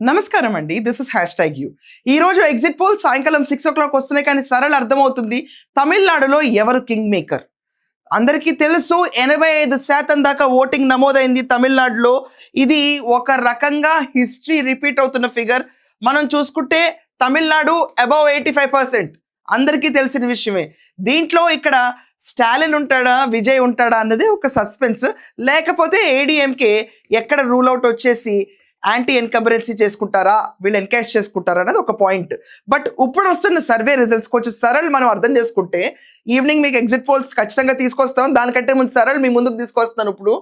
నమస్కారం అండి, this is #you. ఈ రోజు ఎగ్జిట్ పోల్ సాయంకాలం 6 o'clock వస్తున్నాయి, కానీ సరళ అర్థమవుతుంది తమిళనాడులో ఎవరు కింగ్ మేకర్. అందరికీ తెలుసు 85% దాకా ఓటింగ్ నమోదైంది తమిళనాడులో. ఇది ఒక రకంగా హిస్టరీ రిపీట్ అవుతున్న ఫిగర్. మనం చూసుకుంటే తమిళనాడు అబౌవ్ 85%, అందరికీ తెలిసిన విషయమే. దీంట్లో ఇక్కడ స్టాలిన్ ఉంటాడా, విజయ్ ఉంటాడా అన్నది ఒక సస్పెన్స్. లేకపోతే ఏడీఎంకే ఎక్కడ రూల్ అవుట్ వచ్చేసి యాంటీ ఎన్కంబరెన్సీ చేసుకుంటారా, వీళ్ళు ఎన్కాష్ చేసుకుంటారా అనేది ఒక పాయింట్. బట్ ఇప్పుడు వస్తున్న సర్వే రిజల్ట్స్ కొంచెం సరళ్ మనం అర్థం చేసుకుంటే, ఈవినింగ్ మీకు ఎగ్జిట్ పోల్స్ ఖచ్చితంగా తీసుకొస్తాం. దానికంటే ముందు సరళ్ మీ ముందుకు తీసుకొస్తాను. ఇప్పుడు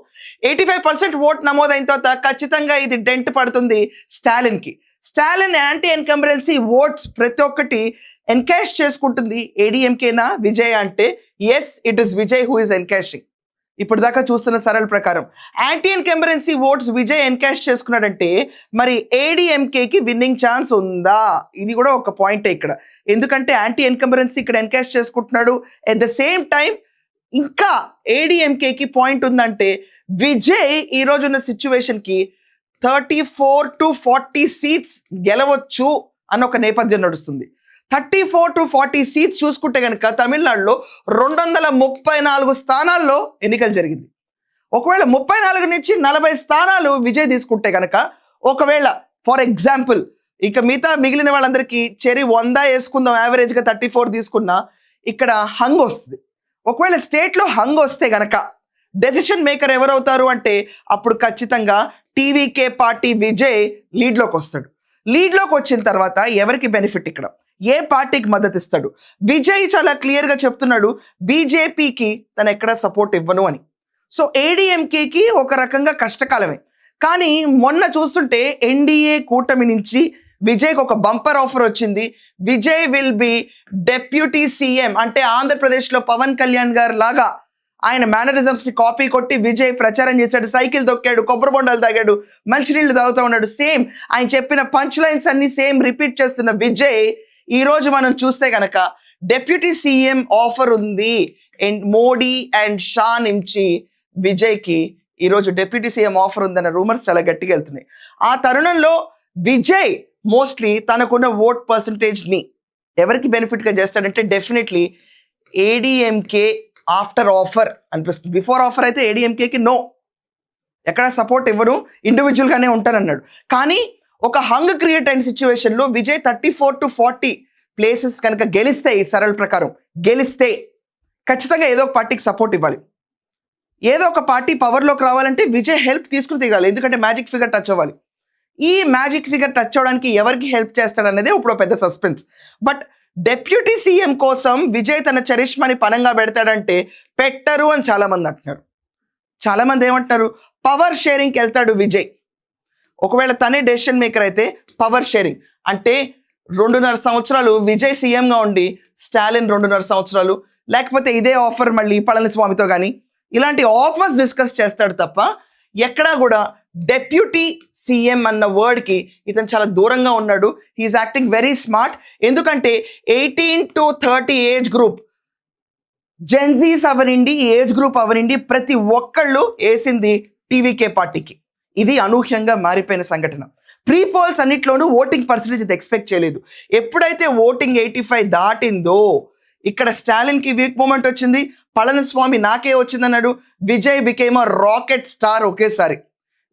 85% ఓట్ నమోదైన తర్వాత ఖచ్చితంగా ఇది డెంట్ పడుతుంది స్టాలిన్కి. స్టాలిన్ యాంటీ ఎన్కంబరెన్సీ ఓట్స్ ప్రతి ఒక్కటి ఎన్కాష్ చేసుకుంటుంది. ఏడీఎంకేనా విజయ్ అంటే yes, it is Vijay who is encashing. ఇప్పుడు దాకా చూస్తున్న సరళ ప్రకారం anti incumbency votes Vijay encash చేసుకున్నాడంటే మరి ఏడీఎంకేకి విన్నింగ్ ఛాన్స్ ఉందా? ఇది కూడా ఒక పాయింటే ఇక్కడ. ఎందుకంటే యాంటీ ఎన్కంబరెన్సీ ఇక్కడ ఎన్కాష్ చేసుకుంటున్నాడు. ఎట్ ద సేమ్ టైం ఇంకా ఏడీఎంకేకి పాయింట్ ఉందంటే విజయ్ ఈ రోజు ఉన్న సిచ్యువేషన్కి 34 to 40 సీట్స్ గెలవచ్చు అన్న ఒక నేపథ్యం నడుస్తుంది. 34 to 40 సీట్స్ చూసుకుంటే కనుక తమిళనాడులో 234 స్థానాల్లో ఎన్నికలు జరిగింది. ఒకవేళ 34 నుంచి 40 స్థానాలు విజయ్ తీసుకుంటే కనుక, ఒకవేళ ఫర్ ఎగ్జాంపుల్ ఇక మిగిలిన వాళ్ళందరికీ చెరి 100 వేసుకుందాం, యావరేజ్గా 34 తీసుకున్నా, ఇక్కడ హంగ్ వస్తుంది. ఒకవేళ స్టేట్లో హంగ్ వస్తే గనక డెసిషన్ మేకర్ ఎవరవుతారు అంటే అప్పుడు ఖచ్చితంగా టీవీకే పార్టీ విజయ్ లీడ్లోకి వస్తాడు. లీడ్లోకి వచ్చిన తర్వాత ఎవరికి బెనిఫిట్ ఇక్కడ, ఏ పార్టీకి మద్దతు ఇస్తాడు? విజయ్ చాలా క్లియర్గా చెప్తున్నాడు బీజేపీకి తను ఎక్కడ సపోర్ట్ ఇవ్వను అని. సో ఏడీఎంకేకి ఒక రకంగా కష్టకాలమే. కానీ మొన్న చూస్తుంటే ఎన్డీఏ కూటమి నుంచి విజయ్కి ఒక బంపర్ ఆఫర్ వచ్చింది. Vijay will be deputy CM. అంటే ఆంధ్రప్రదేశ్లో పవన్ కళ్యాణ్ గారు లాగా ఆయన మేనరిజమ్స్ని కాపీ కొట్టి విజయ్ ప్రచారం చేశాడు. సైకిల్ తొక్కాడు, కొబ్బరి బొండాలు తాగాడు, మంచినీళ్ళు తాగుతూ ఉన్నాడు. సేమ్ ఆయన చెప్పిన పంచ్ లైన్స్ అన్ని సేమ్ రిపీట్ చేస్తున్న విజయ్ ఈరోజు మనం చూస్తే కనుక డెప్యూటీ సీఎం ఆఫర్ ఉంది. అండ్ మోడీ అండ్ షా నుంచి విజయ్కి ఈరోజు డెప్యూటీ సీఎం ఆఫర్ ఉందన్న రూమర్స్ చాలా గట్టిగా వెళ్తున్నాయి. ఆ తరుణంలో విజయ్ మోస్ట్లీ తనకున్న ఓట్ పర్సంటేజ్ని ఎవరికి బెనిఫిట్గా చేస్తాడంటే డెఫినెట్లీ ఏడీఎంకే ఆఫ్టర్ ఆఫర్ అనిపిస్తుంది. బిఫోర్ ఆఫర్ అయితే ఏడీఎంకేకి నో, ఎక్కడ సపోర్ట్ ఇవ్వరు, ఇండివిజువల్గానే ఉంటానన్నాడు. కానీ ఒక హంగ్ క్రియేట్ అయిన సిచ్యువేషన్లో విజయ్ 34 to 40 ప్లేసెస్ కనుక గెలిస్తే, ఈ సరళ ప్రకారం గెలిస్తే ఖచ్చితంగా ఏదో ఒక పార్టీకి సపోర్ట్ ఇవ్వాలి. ఏదో ఒక పార్టీ పవర్లోకి రావాలంటే విజయ్ హెల్ప్ తీసుకుని తీరాలి. ఎందుకంటే మ్యాజిక్ ఫిగర్ టచ్ అవ్వాలి. ఈ మ్యాజిక్ ఫిగర్ టచ్ అవ్వడానికి ఎవరికి హెల్ప్ చేస్తాడనేదే ఇప్పుడు పెద్ద సస్పెన్స్. బట్ డెప్యూటీ సీఎం కోసం విజయ్ తన చరిష్మాని పనంగా పెడతాడంటే పెట్టరు అని చాలామంది అంటున్నారు. చాలామంది ఏమంటున్నారు, పవర్ షేరింగ్కి వెళ్తాడు విజయ్. ఒకవేళ తనే డెసిషన్ మేకర్ అయితే పవర్ షేరింగ్ అంటే 2.5 సంవత్సరాలు విజయ్ సీఎంగా ఉండి స్టాలిన్ 2.5 సంవత్సరాలు, లేకపోతే ఇదే ఆఫర్ మళ్ళీ పళనిస్వామితో కానీ ఇలాంటి ఆఫర్స్ డిస్కస్ చేస్తాడు తప్ప ఎక్కడా కూడా డెప్యూటీ సీఎం అన్న వర్డ్కి ఇతను చాలా దూరంగా ఉన్నాడు. He is acting very smart. ఎందుకంటే 18 to 30 ఏజ్ గ్రూప్, జెన్జీస్ అవనండి, ఏజ్ గ్రూప్ అవనండి, ప్రతి ఒక్కళ్ళు వేసింది టీవీకే పార్టీకి. ఇది అనూహ్యంగా మారిపోయిన సంఘటన. ప్రీ పోల్స్ అన్నిట్లోనూ ఓటింగ్ పర్సెంటేజ్ ఇది ఎక్స్పెక్ట్ చేయలేదు. ఎప్పుడైతే ఓటింగ్ 85 దాటిందో ఇక్కడ స్టాలిన్కి వీక్ మూమెంట్ వచ్చింది. పళనిస్వామి నాకే వచ్చిందన్నాడు. Vijay became a rocket star ఒకేసారి.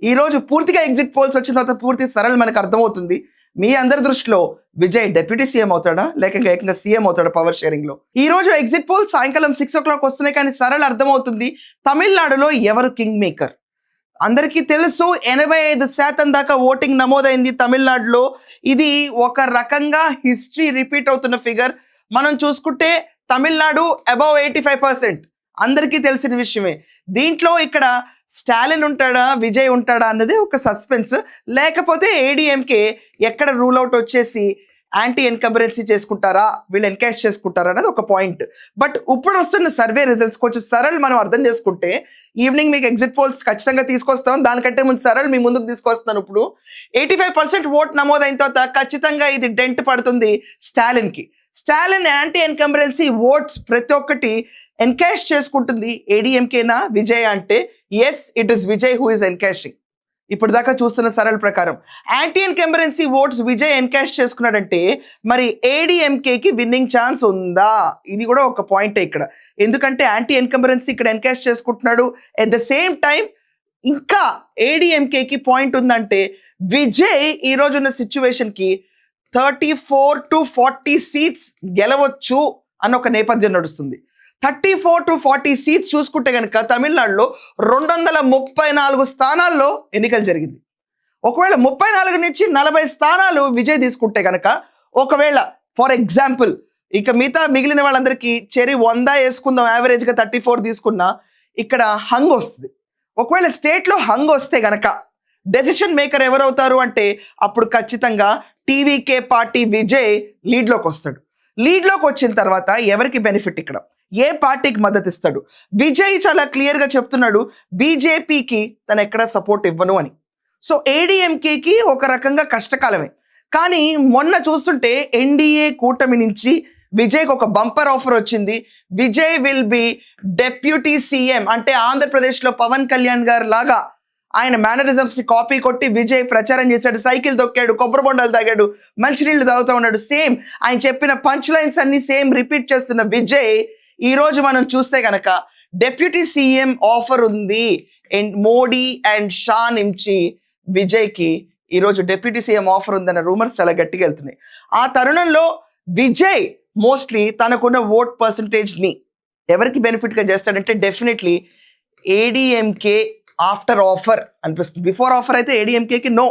ఈరోజు పూర్తిగా ఎగ్జిట్ పోల్స్ వచ్చిన తర్వాత పూర్తి సరళ మనకు అర్థమవుతుంది. మీ అందరి దృష్టిలో విజయ్ డెప్యూటీ సీఎం అవుతాడా, లేక ఏకంగా సీఎం అవుతాడా పవర్ షేరింగ్లో? ఈ రోజు ఎగ్జిట్ పోల్స్ సాయంకాలం 6 o'clock వస్తున్నాయి, కానీ సరళ అర్థమవుతుంది తమిళనాడులో ఎవరు కింగ్ మేకర్. అందరికీ తెలుసు 85% దాకా ఓటింగ్ నమోదైంది తమిళనాడులో. ఇది ఒక రకంగా హిస్టరీ రిపీట్ అవుతున్న ఫిగర్. మనం చూసుకుంటే తమిళనాడు అబౌవ్ 85%, అందరికీ తెలిసిన విషయమే. దీంట్లో ఇక్కడ స్టాలిన్ ఉంటాడా, విజయ్ ఉంటాడా అన్నది ఒక సస్పెన్స్. లేకపోతే ఏడీఎంకే ఎక్కడ రూల్ అవుట్ వచ్చేసి యాంటీ ఎన్కంబరెన్సీ చేసుకుంటారా, వీళ్ళు ఎన్కాష్ చేసుకుంటారా అనేది ఒక పాయింట్. బట్ ఇప్పుడు వస్తున్న సర్వే రిజల్ట్స్ కొంచెం సరళ మనం అర్థం చేసుకుంటే, ఈవినింగ్ మీకు ఎగ్జిట్ పోల్స్ ఖచ్చితంగా తీసుకొస్తాం. దానికంటే ముందు సరళ మీ ముందుకు తీసుకొస్తాను. ఇప్పుడు 85% ఓట్ నమోదైన తర్వాత ఖచ్చితంగా ఇది డెంట్ పడుతుంది స్టాలిన్కి. స్టాలిన్ యాంటీ ఎన్కంబరెన్సీ ఓట్స్ ప్రతి ఒక్కటి ఎన్కాష్ చేసుకుంటుంది. ఏడీఎంకేనా విజయ్ అంటే yes, it is Vijay who is encashing. ఇప్పుడు దాకా చూస్తున్న సరళ ప్రకారం anti incumbency votes Vijay encash చేసుకున్నాడంటే మరి ఏడీఎంకేకి విన్నింగ్ ఛాన్స్ ఉందా? ఇది కూడా ఒక పాయింట్ ఇక్కడ. ఎందుకంటే యాంటీ ఇన్కంబరెన్సీ ఇక్కడ ఎన్కాష్ చేసుకుంటున్నాడు, ఎట్ ద సేమ్ టైం ఇంకా ఏడీఎంకేకి పాయింట్ ఉందంటే విజయ్ ఈ రోజు ఉన్న సిచ్యువేషన్కి 34 to 40 సీట్స్ గెలవచ్చు అన్న ఒక నేపథ్యం నడుస్తుంది. 34 to 40 సీట్స్ చూసుకుంటే కనుక తమిళనాడులో 234 స్థానాల్లో ఎన్నికలు జరిగింది. ఒకవేళ 34 నుంచి 40 స్థానాలు విజయ్ తీసుకుంటే కనుక, ఒకవేళ ఫర్ ఎగ్జాంపుల్ ఇక మిగిలిన వాళ్ళందరికీ చెరి 100 వేసుకుందాం, యావరేజ్గా 34 తీసుకున్నా, ఇక్కడ హంగ్ వస్తుంది. ఒకవేళ స్టేట్లో హంగ్ వస్తే కనుక డెసిషన్ మేకర్ ఎవరవుతారు అంటే అప్పుడు ఖచ్చితంగా టీవీకే పార్టీ విజయ్ లీడ్లోకి వస్తాడు. లీడ్లోకి వచ్చిన తర్వాత ఎవరికి బెనిఫిట్, ఇక్కడ ఏ పార్టీకి మద్దతు ఇస్తాడు? విజయ్ చాలా క్లియర్గా చెప్తున్నాడు బీజేపీకి తను ఎక్కడ సపోర్ట్ ఇవ్వను అని. సో ఏడీఎంకేకి ఒక రకంగా కష్టకాలమే. కానీ మొన్న చూస్తుంటే ఎన్డీఏ కూటమి నుంచి విజయ్కి ఒక బంపర్ ఆఫర్ వచ్చింది. Vijay will be deputy CM, అంటే ఆంధ్రప్రదేశ్లో పవన్ కళ్యాణ్ గారు లాగా ఆయన మేనరిజమ్స్ని కాపీ కొట్టి విజయ్ ప్రచారం చేశాడు. సైకిల్ తొక్కాడు, కొబ్బరి బొండాలు తాగాడు, మంచినీళ్ళు తాగుతూ ఉన్నాడు. సేమ్ ఆయన చెప్పిన పంచ్ లైన్స్ అన్ని సేమ్ రిపీట్ చేస్తున్న విజయ్ ఈ రోజు మనం చూస్తే కనుక డెప్యూటీ సీఎం ఆఫర్ ఉంది మోడీ అండ్ షా నుంచి విజయ్కి ఈరోజు డెప్యూటీ సీఎం ఆఫర్ ఉందన్న రూమర్స్ చాలా గట్టిగా వెళ్తున్నాయి. ఆ తరుణంలో విజయ్ మోస్ట్లీ తనకున్న ఓట్ పర్సంటేజ్ని ఎవరికి బెనిఫిట్గా చేస్తాడంటే డెఫినెట్లీ ఏడీఎంకే ఆఫ్టర్ ఆఫర్ అనిపిస్తుంది. బిఫోర్ ఆఫర్ అయితే ఏడీఎంకేకి నో,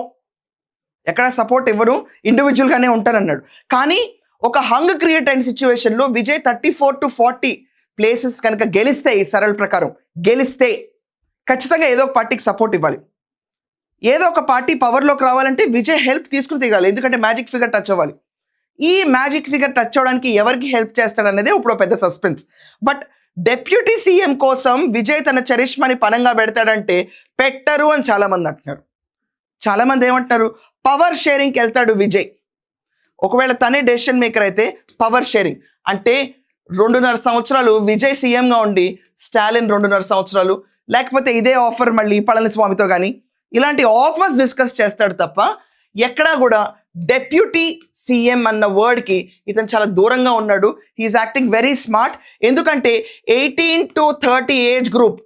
ఎక్కడ సపోర్ట్ ఇవ్వను, ఇండివిజువల్గానే ఉంటానన్నాడు. కానీ ఒక హంగ్ క్రియేట్ అయిన సిచ్యువేషన్లో విజయ్ 34 to 40 ప్లేసెస్ కనుక గెలిస్తే, ఈ సరళ ప్రకారం గెలిస్తే ఖచ్చితంగా ఏదో ఒక పార్టీకి సపోర్ట్ ఇవ్వాలి. ఏదో ఒక పార్టీ పవర్లోకి రావాలంటే విజయ్ హెల్ప్ తీసుకుని తీరాలి, ఎందుకంటే మ్యాజిక్ ఫిగర్ టచ్ అవ్వాలి. ఈ మ్యాజిక్ ఫిగర్ టచ్ అవ్వడానికి ఎవరికి హెల్ప్ చేస్తాడనేది ఇప్పుడు పెద్ద సస్పెన్స్. బట్ డెప్యూటీ సీఎం కోసం విజయ్ తన చరిష్మాని పనంగా పెడతాడంటే పెట్టరు అని చాలామంది అంటున్నారు. చాలామంది ఏమంటున్నారు, పవర్ షేరింగ్కి వెళ్తాడు విజయ్. ఒకవేళ తనే డెసిషన్ మేకర్ అయితే పవర్ షేరింగ్ అంటే 2.5 సంవత్సరాలు విజయ్ సీఎంగా ఉండి స్టాలిన్ 2.5 సంవత్సరాలు, లేకపోతే ఇదే ఆఫర్ మళ్ళీ పళనిస్వామితో కానీ ఇలాంటి ఆఫర్స్ డిస్కస్ చేస్తాడు తప్ప ఎక్కడా కూడా డెప్యూటీ సీఎం అన్న వర్డ్కి ఇతను చాలా దూరంగా ఉన్నాడు. He is acting very smart. ఎందుకంటే 18 to 30 ఏజ్ గ్రూప్,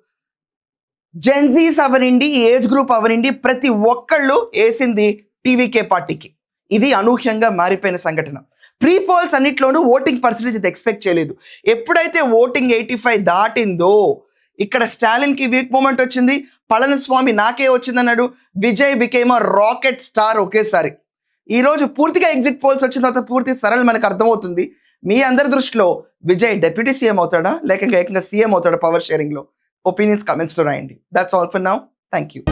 జెన్జీస్ అవనండి, ఏజ్ గ్రూప్ అవనండి, ప్రతి ఒక్కళ్ళు వేసింది టీవీకే పార్టీకి. ఇది అనూహ్యంగా మారిపోయిన సంఘటన. ప్రీ పోల్స్ అన్నిట్లోనూ ఓటింగ్ పర్సెంటేజ్ ఇది ఎక్స్పెక్ట్ చేయలేదు. ఎప్పుడైతే ఓటింగ్ 85 దాటిందో ఇక్కడ స్టాలిన్కి వీక్ మూమెంట్ వచ్చింది, పళనిస్వామి నాకే వచ్చిందన్నాడు, Vijay became a rocket star ఒకేసారి. ఈరోజు పూర్తిగా ఎగ్జిట్ పోల్స్ వచ్చిన తర్వాత పూర్తి సరళ మనకు అర్థమవుతుంది. మీ అందరి దృష్టిలో విజయ్ డెప్యూటీ సీఎం అవుతాడా లేక ఏకంగా సీఎం అవుతాడా పవర్ షేరింగ్లో? ఒపీనియన్స్ కమెంట్స్లో రాయండి. That's all for now. Thank you.